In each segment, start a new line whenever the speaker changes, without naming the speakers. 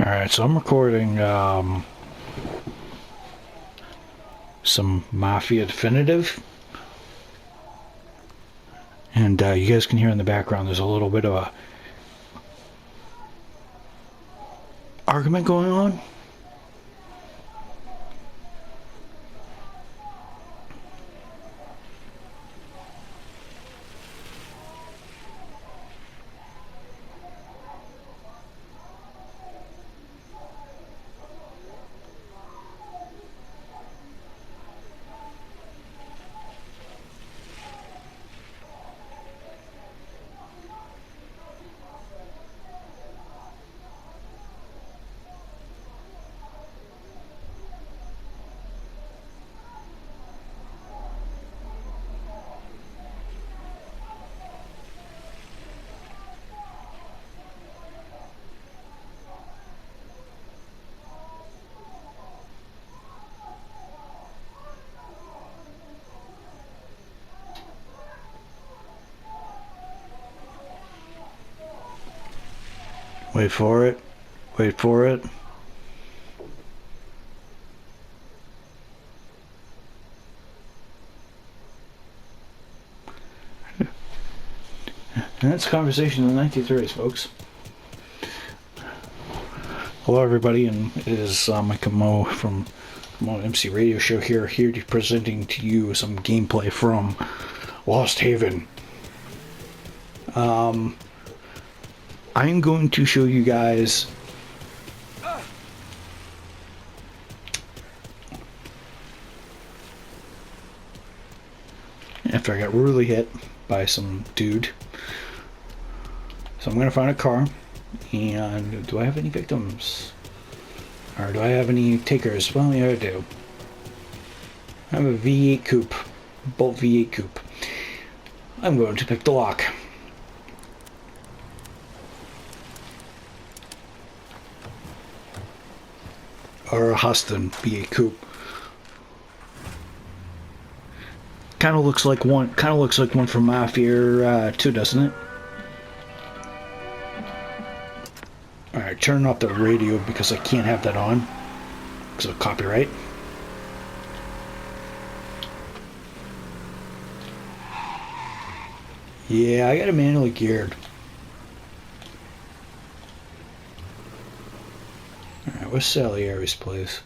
Alright, so I'm recording some Mafia Definitive. And you guys can hear in the background there's a little bit of a argument going on. Wait for it. Wait for it. And that's Conversation in the 1930s, folks. Hello, everybody, and it is Mike Mo from Mo MC Radio Show here to presenting to you some gameplay from Lost Haven. I'm going to show you guys after I got really hit by some dude. So I'm going to find a car, and do I have any victims? Or do I have any takers? Well, yeah, I do. I have a V8 coupe, Bolt V8 coupe. I'm going to pick the lock. Or a Huston V8 coupe. Kind of looks like one. Kind of looks like one from Mafia 2, doesn't it? All right, turn off the radio because I can't have that on because of copyright. Yeah, I got it manually geared. Alright, where's Salieri's place?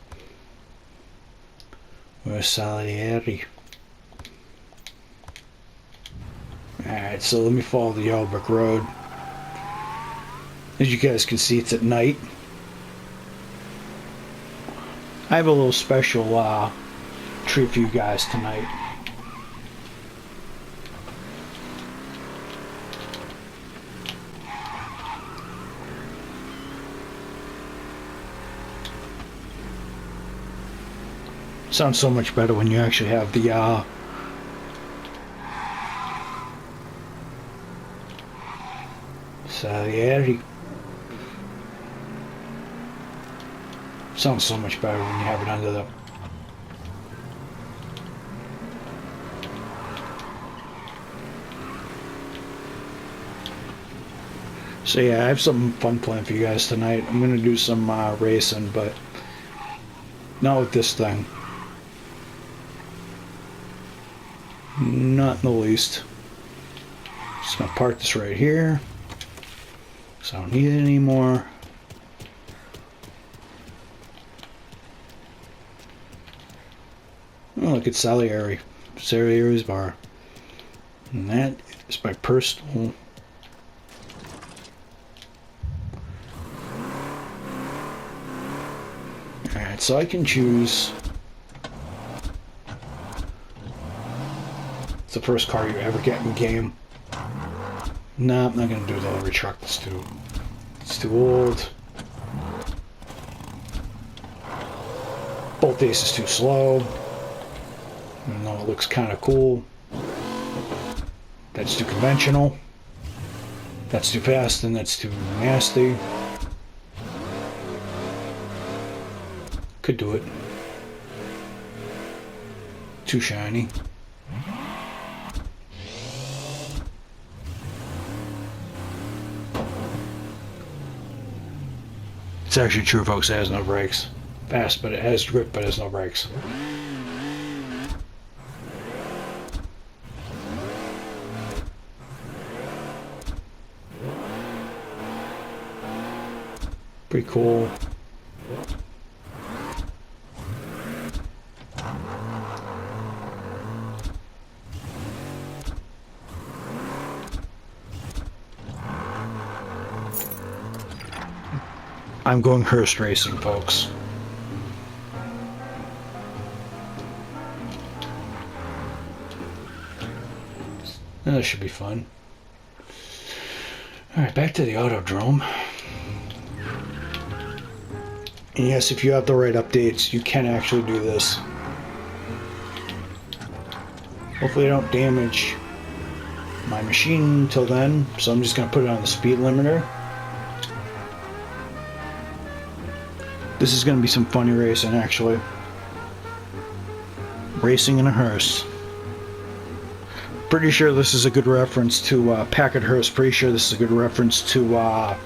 Where's Salieri? Alright, so let me follow the yellow brick road. As you guys can see, it's at night. I have a little special treat for you guys tonight. Sounds so much better when you actually have the Salieri. Sounds so much better when you have it under the So yeah, I have some fun planned for you guys tonight. I'm gonna do some racing, but not with this thing. Not in the least. Just gonna park this right here. So I don't need it anymore. Oh, look at Salieri. Salieri's bar. And that is my personal. Alright, so I can choose. It's the first car you ever get in the game. No, I'm not gonna do the delivery truck. It's too old. Bolt Ace is too slow. Even though it looks kind of cool. That's too conventional. That's too fast, and that's too nasty. Could do it. Too shiny. It's actually true, folks. It has no brakes. Fast, but it has grip, but it has no brakes. Pretty cool. I'm going Hearse racing, folks. That should be fun. Alright, back to the Autodrome. And yes, if you have the right updates, you can actually do this. Hopefully I don't damage my machine until then, so I'm just going to put it on the speed limiter. This is going to be some funny racing, actually. Racing in a hearse. Pretty sure this is a good reference to Packard Hearse. Pretty sure this is a good reference to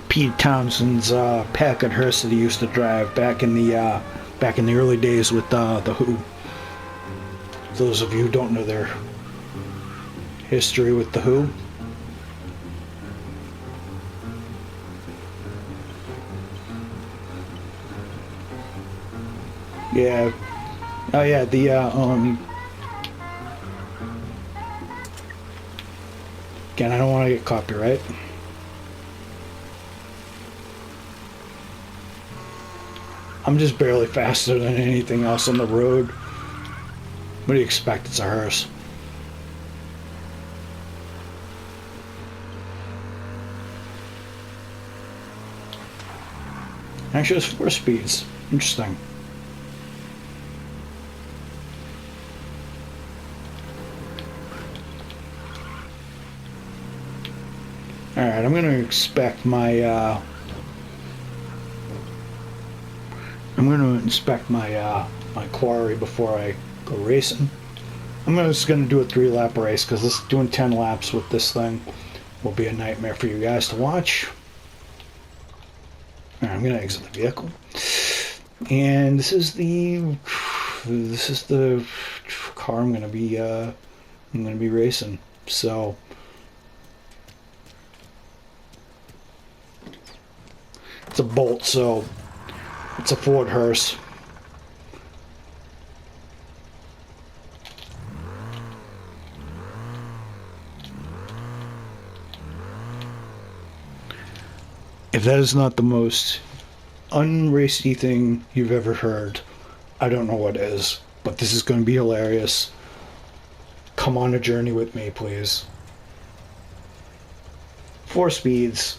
Pete Townsend's Packard Hearse that he used to drive back in the early days with the Who. Those of you who don't know their history with the Who. Yeah. Oh yeah, the again, I don't want to get copyright. I'm just barely faster than anything else on the road. What do you expect? It's a hearse. Actually, it's 4 speeds. Interesting. Alright, I'm going to inspect my my quarry before I go racing. I'm just going to do a 3-lap race because doing 10 laps with this thing will be a nightmare for you guys to watch. Alright, I'm going to exit the vehicle. And this is the car I'm going to be racing. So it's a Bolt, so it's a Ford Hearse. If that is not the most unracy thing you've ever heard, I don't know what is. But this is going to be hilarious. Come on a journey with me, please. 4 speeds,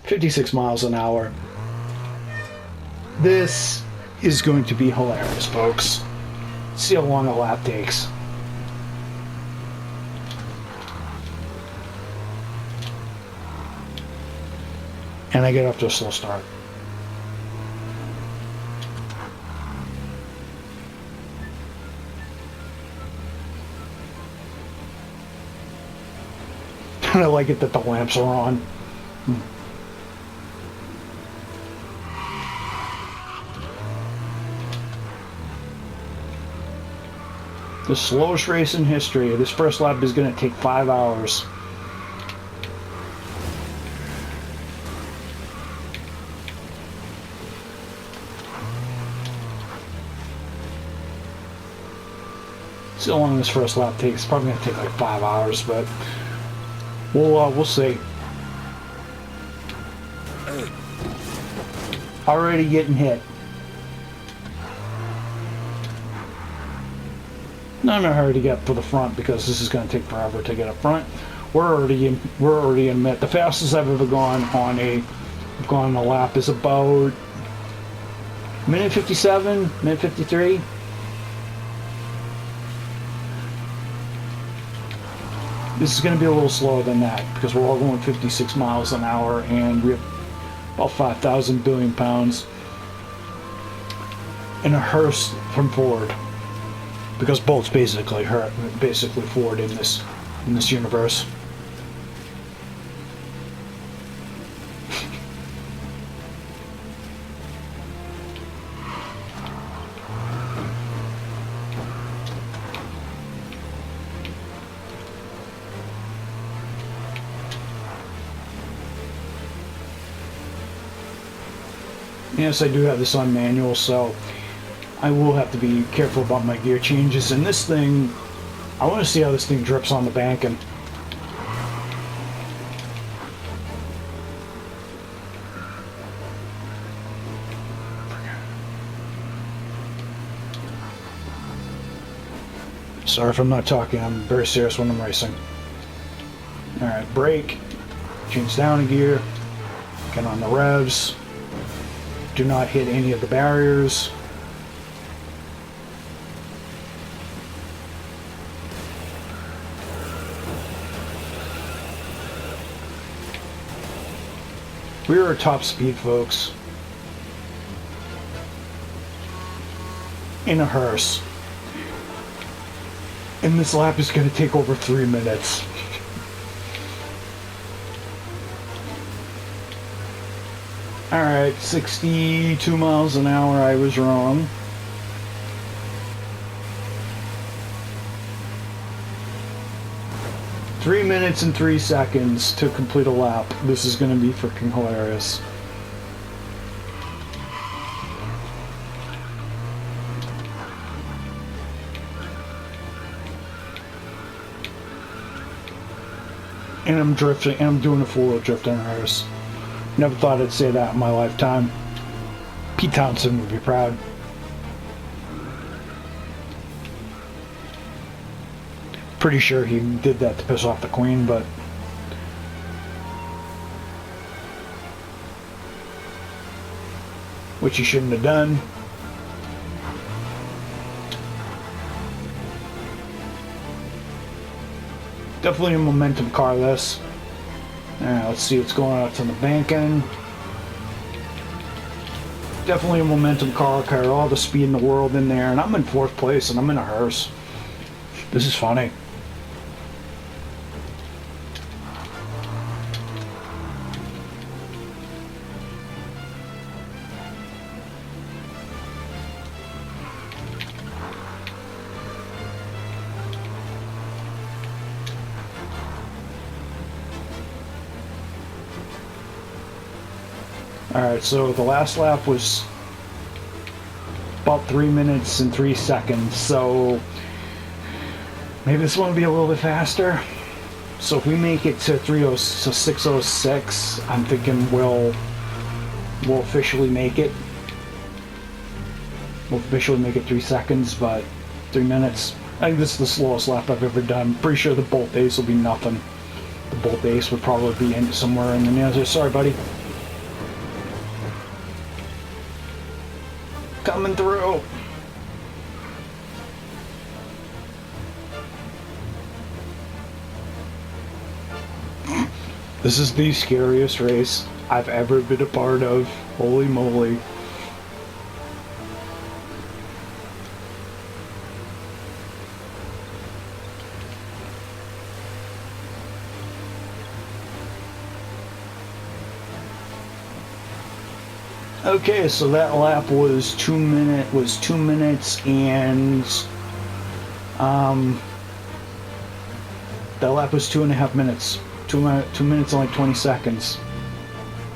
56 miles an hour. This is going to be hilarious, folks. See how long a lap takes. And I get off to a slow start. And I like it that the lamps are on. The slowest race in history. This first lap is going to take 5 hours. See how long this first lap takes. It's probably going to take like 5 hours, but we'll see. Already getting hit. Not in a hurry to get to the front because this is going to take forever to get up front. We're already in mid. The fastest I've ever gone on a lap is about minute 57, minute 53. This is going to be a little slower than that because we're all going 56 miles an hour and we have about 5,000 billion pounds in a hearse from Ford. Because Bolt's basically Ford in this universe. Yes, I do have this on manual, so I will have to be careful about my gear changes. And this thing, I want to see how this thing drips on the banking. Sorry if I'm not talking, I'm very serious when I'm racing. Alright, brake, change down a gear, get on the revs, do not hit any of the barriers. We are at top speed, folks, in a hearse. And this lap is going to take over 3 minutes. Alright, 62 miles an hour, I was wrong. Three minutes and 3 seconds to complete a lap. This is going to be freaking hilarious. And I'm drifting, and I'm doing a four-wheel drift in a Hearse. Never thought I'd say that in my lifetime. Pete Townsend would be proud. Pretty sure he did that to piss off the Queen, but... which he shouldn't have done. Definitely a momentum car, this. Let's see what's going on to the bank end. Definitely a momentum car, carry all the speed in the world in there, and I'm in 4th place and I'm in a Hearse. This is funny. Alright, so the last lap was about 3 minutes and 3 seconds, so maybe this one will be a little bit faster. So if we make it to 6:06, I'm thinking we'll officially make it. We'll officially make it 3 seconds, but 3 minutes. I think this is the slowest lap I've ever done. Pretty sure the Bolt Ace will be nothing. The Bolt Ace would probably be in somewhere in the near. Sorry, buddy. Coming through. This is the scariest race I've ever been a part of. Holy moly. Okay, so that lap was 2 minutes and that lap was 2.5 minutes. 2 minutes and like 20 seconds.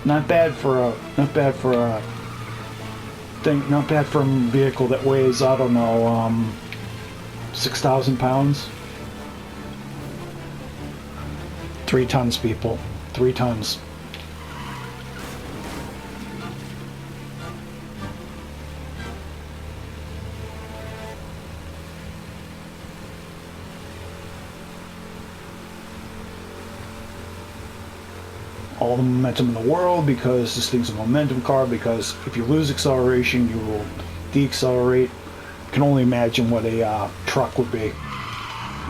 Not bad for a vehicle that weighs, I don't know, 6,000 pounds. 3 tons, people. 3 tons. All the momentum in the world, because this thing's a momentum car, because if you lose acceleration you will decelerate. I can only imagine what a truck would be.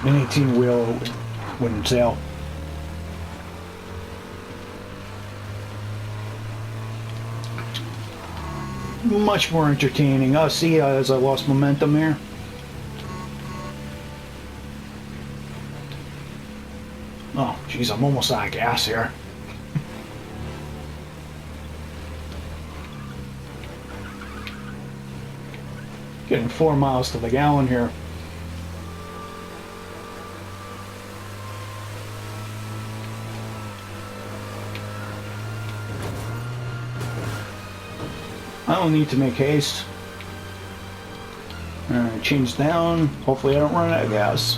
An 18-wheel wouldn't sail. Much more entertaining. Oh, see, as I lost momentum here. Oh, jeez, I'm almost out of gas here. Getting 4 miles to the gallon here. I don't need to make haste. Alright, change down. Hopefully I don't run out of gas.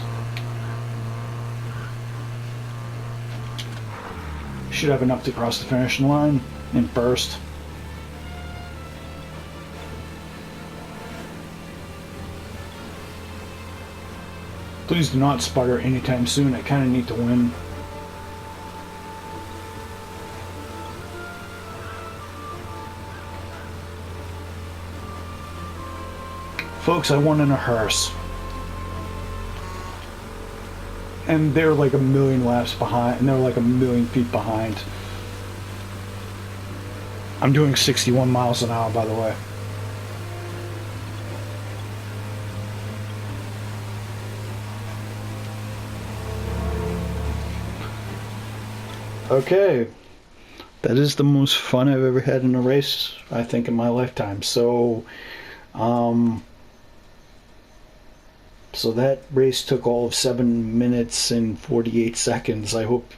Should have enough to cross the finish line in first. Please do not sputter anytime soon. I kind of need to win. Folks, I won in a hearse. And they're like a million laps behind, and they're like a million feet behind. I'm doing 61 miles an hour, by the way. Okay. That is the most fun I've ever had in a race, I think, in my lifetime. So that race took all of 7 minutes and 48 seconds. I hope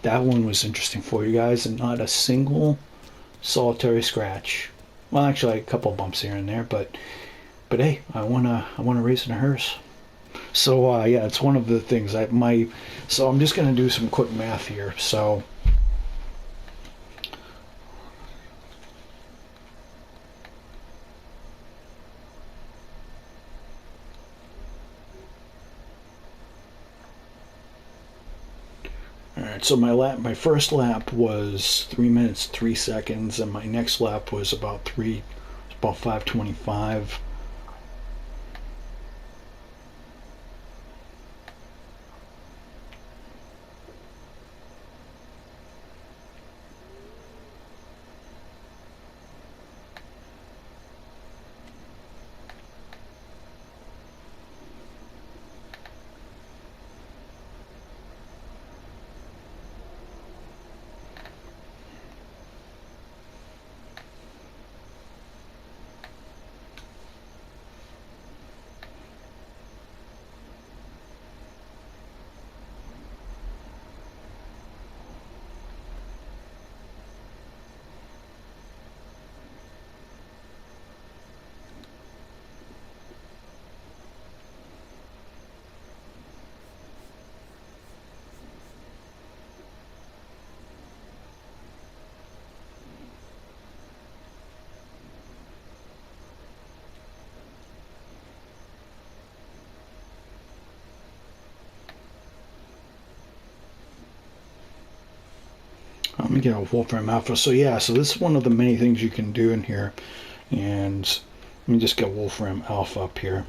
that one was interesting for you guys and not a single solitary scratch. Well, actually, a couple bumps here and there, but hey, I wanna race in a hearse. So yeah, it's one of the things so I'm just gonna do some quick math here. So alright, so my first lap was 3 minutes 3 seconds, and my next lap was about 5:25. Let me get a Wolfram Alpha. So yeah, so this is one of the many things you can do in here. And let me just get Wolfram Alpha up here.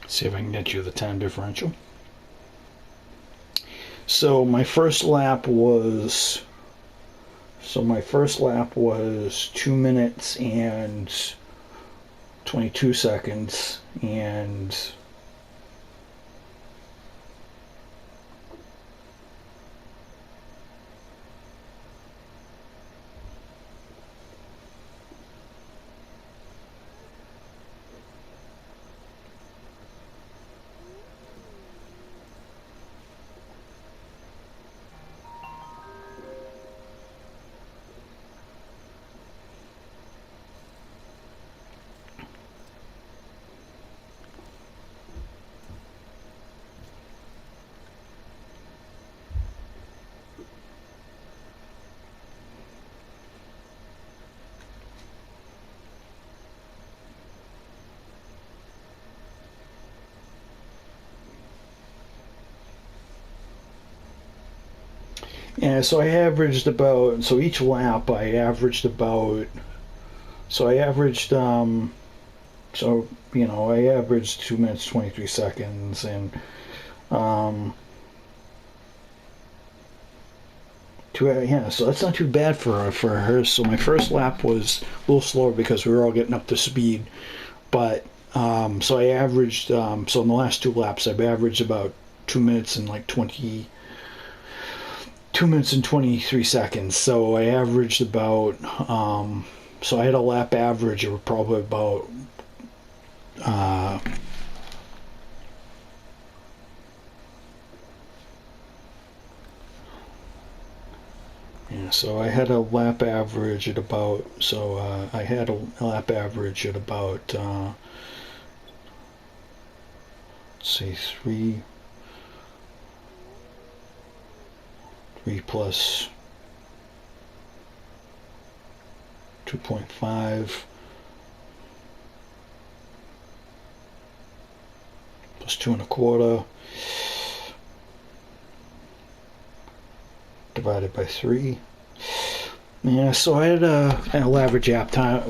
See if I can get you the time differential. So my first lap was 2 minutes and 22 seconds, and yeah, so I averaged about, so each lap I averaged about, so I averaged So, you know, I averaged 2 minutes 23 seconds, and yeah, so that's not too bad for her. So my first lap was a little slower because we were all getting up to speed, but so I averaged so in the last two laps I've averaged about 2 minutes and like 2 minutes and 23 seconds. So I averaged about so I had a lap average of probably about uh, yeah, so I had a lap average at about I had a lap average at about let's see, three plus 2.5 plus 2.25 divided by 3. Yeah, so I had an average lap time,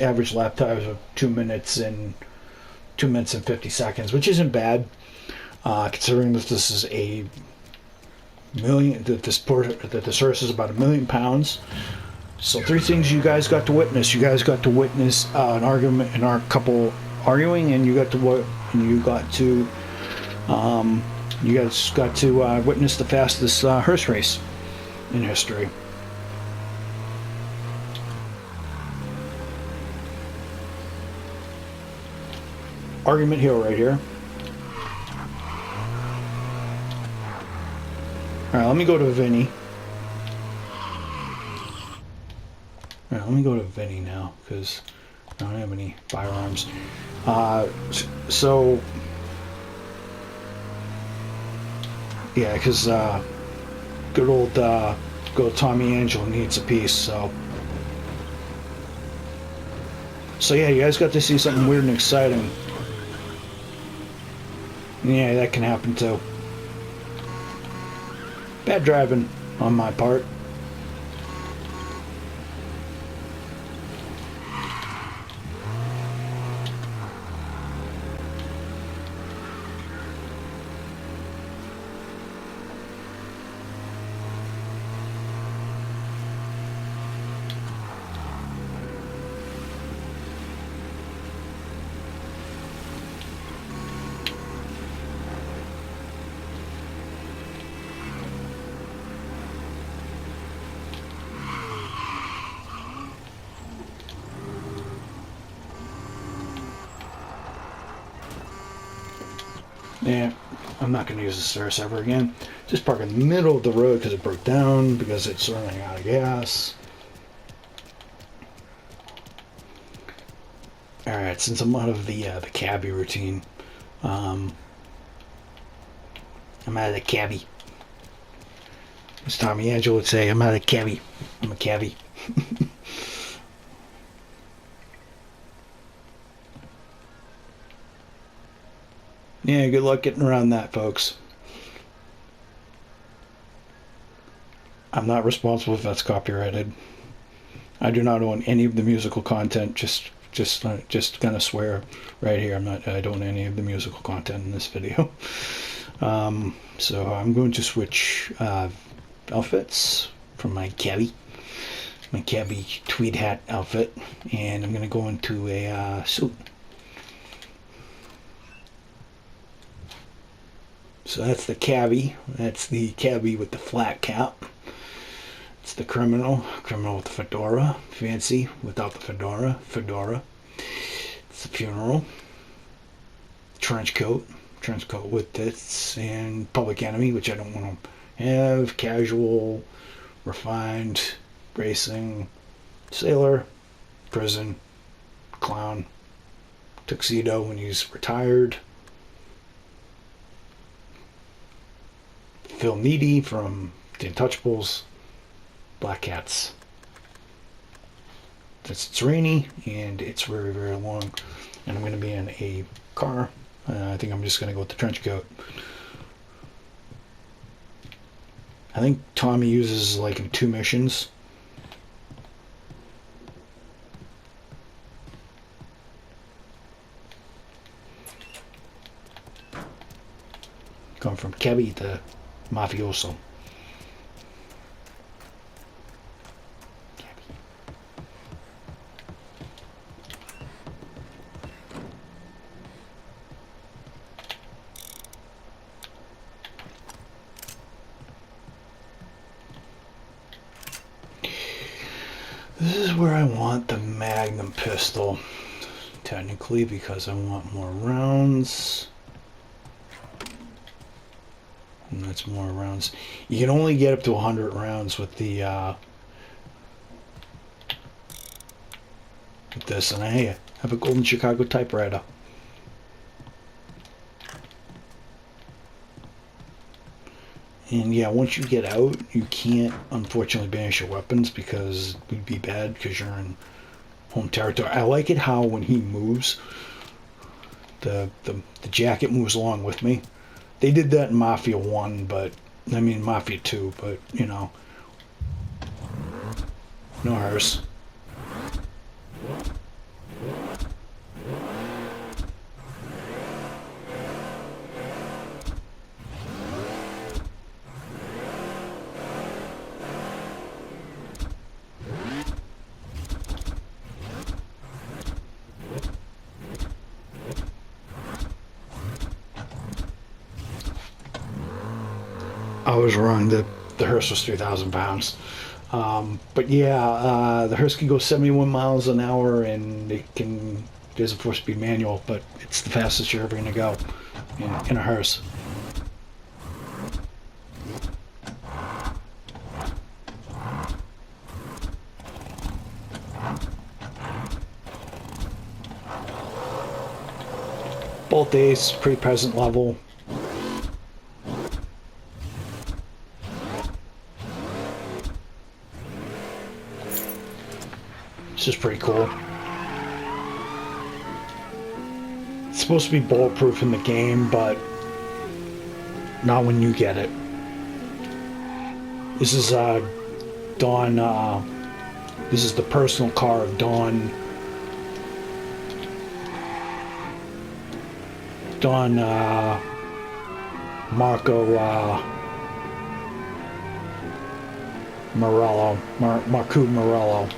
average lap time of 2 minutes and 50 seconds, which isn't bad, considering that this is a million, that this horse is about 1,000,000 pounds. So three things you guys got to witness. You guys got to witness an argument, and our couple arguing, and you guys got to witness the fastest Hearse race in history. Argument Hill right here. Alright, let me go to Vinny. Alright, let me go to Vinny now, because I don't have any firearms. So, yeah, because good old Tommy Angelo needs a piece, so yeah, you guys got to see something weird and exciting. Yeah, that can happen too. Bad driving on my part. Yeah, I'm not going to use this Hearse ever again. Just park in the middle of the road because it broke down, because it's running out of gas. Alright, since I'm out of the cabbie routine, I'm out of the cabbie. As Tommy Angelo would say, I'm out of cabbie. I'm a cabbie. Yeah, good luck getting around that, folks. I'm not responsible if that's copyrighted. I do not own any of the musical content. Just gonna swear right here. I don't own any of the musical content in this video. So I'm going to switch outfits from my cabbie tweed hat outfit, and I'm gonna go into a suit. So that's the cabbie. That's the cabbie with the flat cap. It's the criminal with the fedora. Fancy without the fedora. It's the funeral. Trench coat with this, and Public Enemy, which I don't want to have. Casual, refined, racing, sailor, prison, clown, tuxedo when he's retired. Phil Needy from The Untouchables, Black Cats. It's rainy and it's very, very long, and I'm going to be in a car. I think I'm just going to go with the trench coat. I think Tommy uses like in 2 missions. Going from Kebby to Mafioso. This is where I want the Magnum pistol, technically, because I want more rounds. And that's more rounds. You can only get up to 100 rounds with the with this, and I have a Golden Chicago typewriter. And yeah, once you get out, you can't, unfortunately, banish your weapons because it would be bad because you're in home territory. I like it how when he moves, the jacket moves along with me. They did that in Mafia 1, but, I mean, Mafia 2, but, you know. No Hearse. I was wrong. The Hearse was 3,000 pounds. But yeah, the Hearse can go 71 miles an hour, and it can. There's a 4-speed manual, but it's the fastest you're ever going to go in a Hearse. Bolt Ace, pretty present level. This is pretty cool. It's supposed to be bulletproof in the game, but not when you get it. This is Don. This is the personal car of Don. Marco Morello. Marco Morello.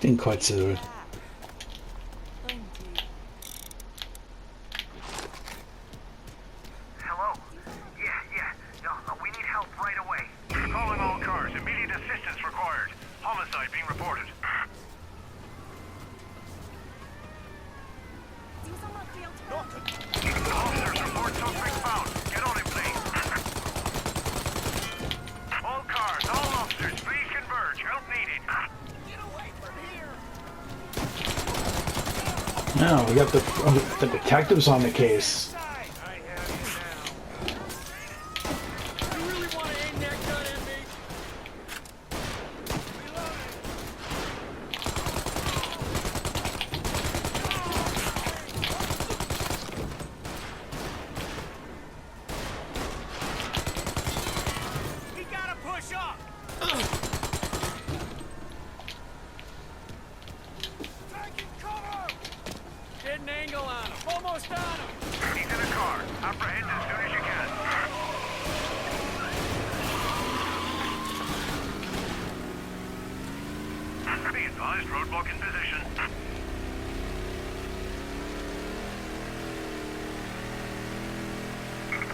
Didn't quite see it.
Hello? Yeah. No, we need help right away. Calling all cars. Immediate assistance required. Homicide being reported. Officers report suspect found. Get on it, please. All cars, all officers, please converge. Help needed. Get away from here.
Now we got the detectives on the case.
Roadblock in position.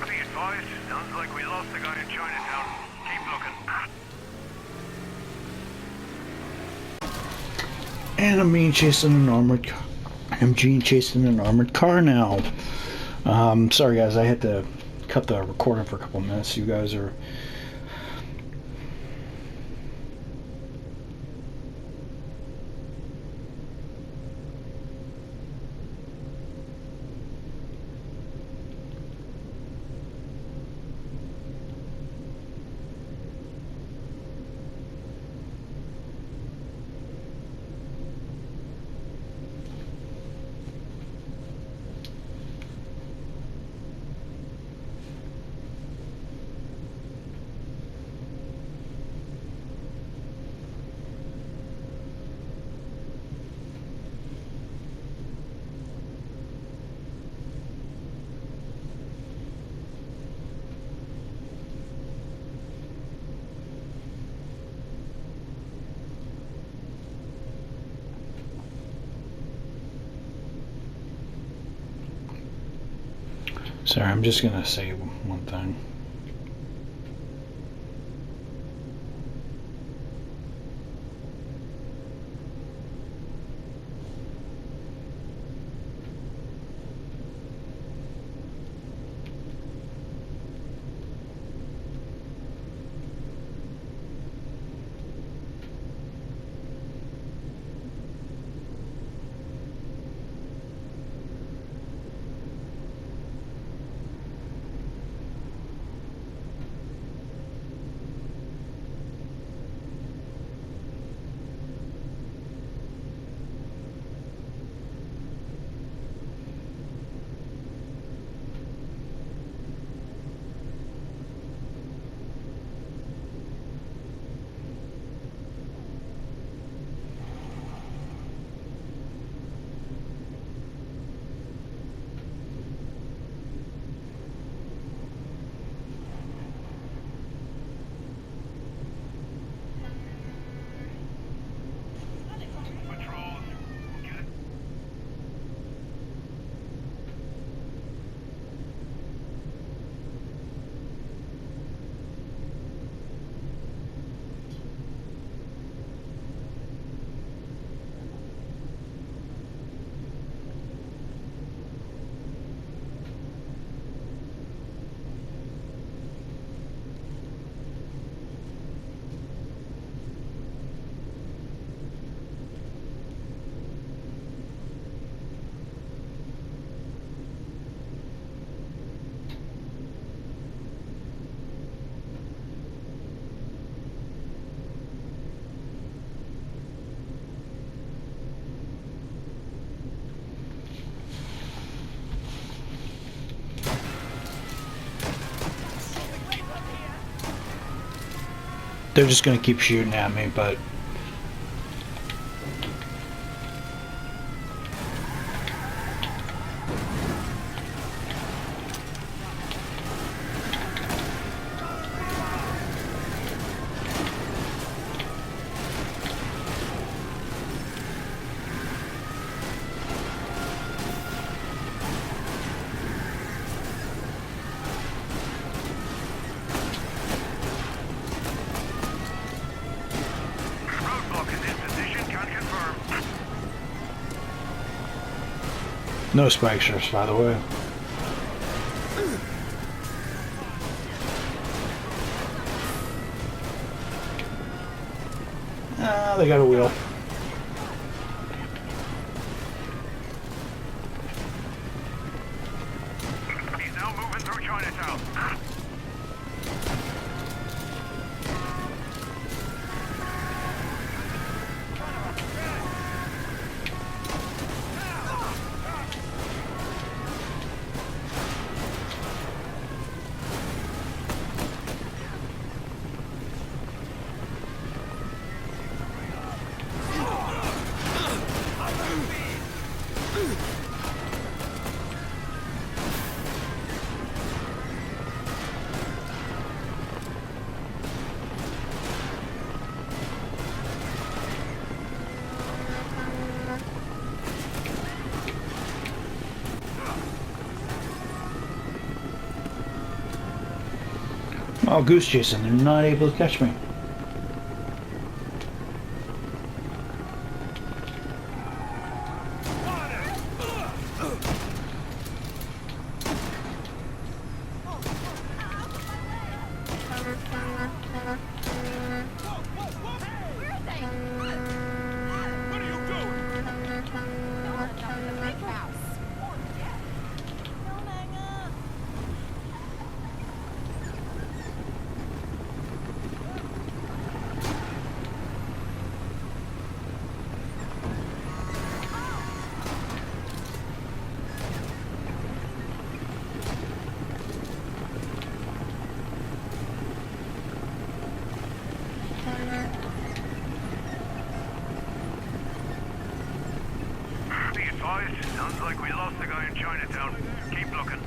Be advised, sounds like we lost the guy in Chinatown. Keep looking.
And I'm being chased in an armored car. I'm being chased in an armored car now. Sorry guys, I had to cut the recording for a couple minutes. You guys are Sorry, I'm just gonna say one thing.
Patrols. Get it.
They're just gonna keep shooting at me, but
Roadblock is in position. Can confirm.
no spike strips, by the way. Ah, they got a wheel.
He's now moving through Chinatown.
Oh, goose chasing. They're not able to catch me.
Be advised, sounds like we lost the guy in Chinatown. Keep looking.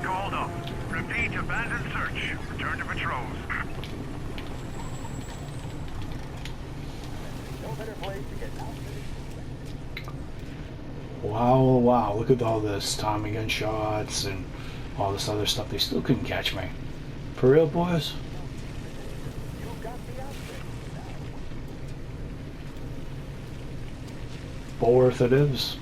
called up. Repeat, abandoned search. Return to patrols. No better place to get out.
Wow, look at all this Tommy gun shots and all this other stuff. They still couldn't catch me. For real, boys? Bullworth it is.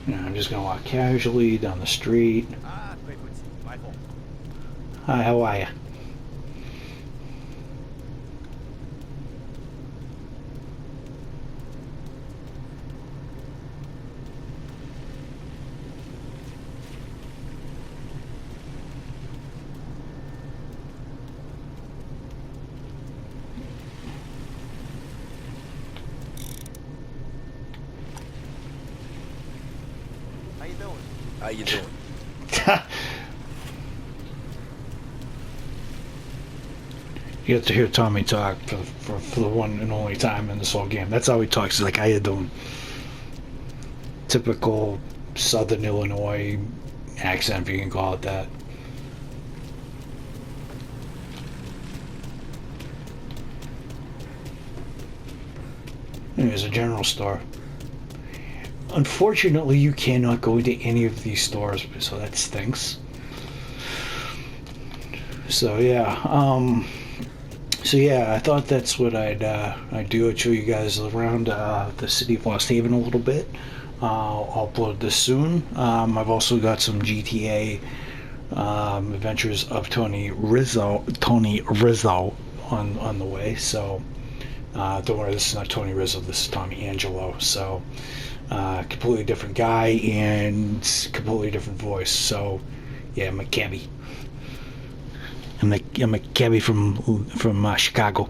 I'm just gonna walk casually down the street. Hi, how are you?
How you doing?
You get to hear Tommy talk for the one and only time in this whole game. That's how he talks. He's like, how you doing? Typical Southern Illinois accent, if you can call it that. There's a general store. Unfortunately, you cannot go into any of these stores, so that stinks. So yeah, I thought that's what I'd do. I'd show you guys around the city of Lost Haven a little bit. I'll upload this soon. I've also got some GTA Adventures of Tony Rizzo on the way. So don't worry, this is not Tony Rizzo. This is Tommy Angelo. So completely different guy and completely different voice. So yeah, I'm a cabbie. I'm a cabbie from Chicago.